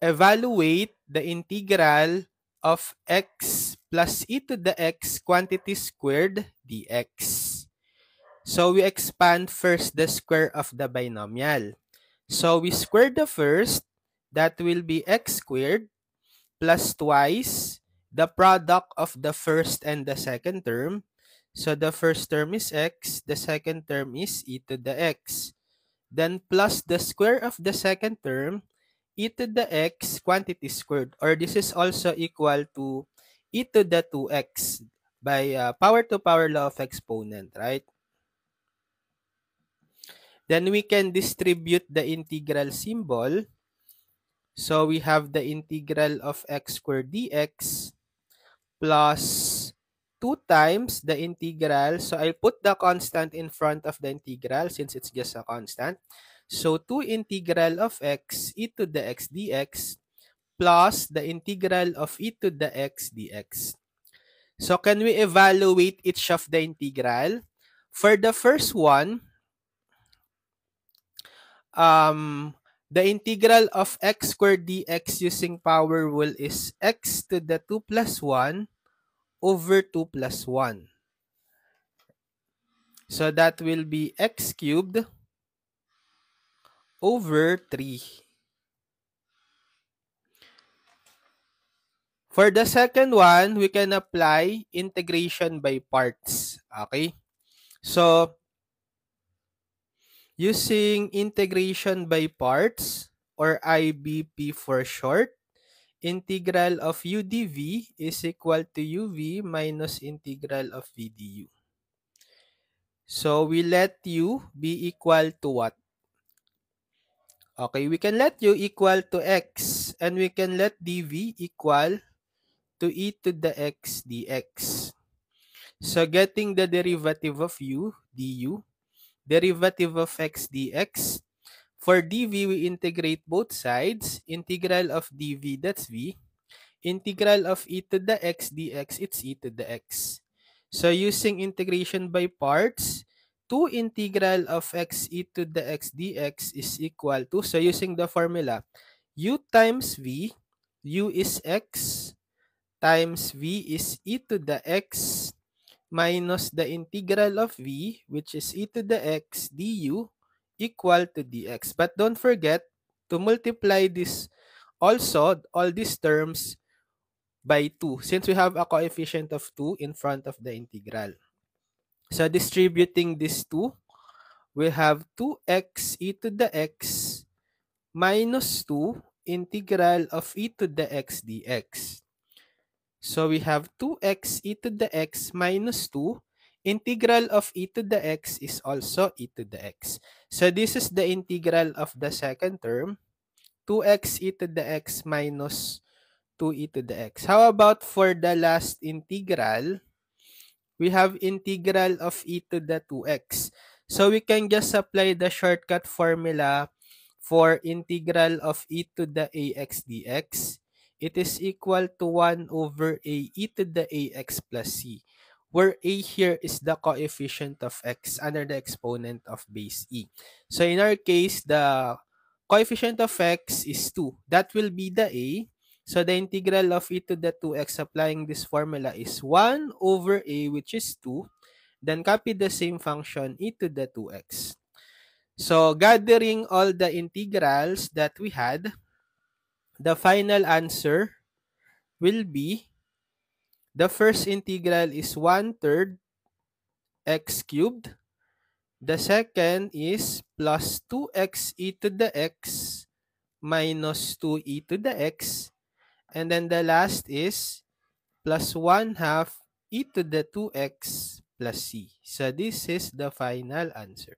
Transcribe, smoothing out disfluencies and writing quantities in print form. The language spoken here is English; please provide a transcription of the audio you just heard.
evaluate the integral of x plus e to the x quantity squared dx. So we expand first the square of the binomial. So we square the first, that will be x squared plus twice the product of the first and the second term. So the first term is x, the second term is e to the x. Then plus the square of the second term, e to the x quantity squared, or this is also equal to e to the 2x by power to power law of exponent, right? Then we can distribute the integral symbol. So we have the integral of x squared dx plus 2 times the integral. So I'll put the constant in front of the integral since it's just a constant. So 2 integral of x e to the x dx plus the integral of e to the x dx. So can we evaluate each of the integral? For the first one, the integral of x squared dx using power rule is x to the 2 plus 1 over 2 plus 1. So that will be x cubed over 3. For the second one, we can apply integration by parts. Okay? So, using integration by parts, or IBP for short, integral of u dv is equal to uv minus integral of v du. So, we let u be equal to what? Okay, we can let u equal to x, and we can let dv equal to e to the x dx. So, getting the derivative of u, du, derivative of x dx. For dv, we integrate both sides. Integral of dv, that's v. Integral of e to the x dx, it's e to the x. So, using integration by parts, 2 integral of x e to the x dx is equal to, so using the formula, u times v, u is x, times v is e to the x minus the integral of v, which is e to the x du, equal to dx. But don't forget to multiply this also, all these terms, by 2, since we have a coefficient of 2 in front of the integral. So distributing these 2, we have 2x e to the x minus 2 integral of e to the x dx. So we have 2x e to the x minus 2. Integral of e to the x is also e to the x. So this is the integral of the second term, 2x e to the x minus 2e to the x. How about for the last integral? We have integral of e to the 2x. So we can just apply the shortcut formula for integral of e to the ax dx. It is equal to 1 over a e to the ax plus c, where a here is the coefficient of x under the exponent of base e. So in our case, the coefficient of x is 2. That will be the a. So the integral of e to the 2x applying this formula is 1 over a, which is 2. Then copy the same function e to the 2x. So gathering all the integrals that we had, the final answer will be, the first integral is 1/3 x cubed. The second is plus 2x e to the x minus 2e to the x. And then the last is plus 1/2 e to the 2x plus c. So this is the final answer.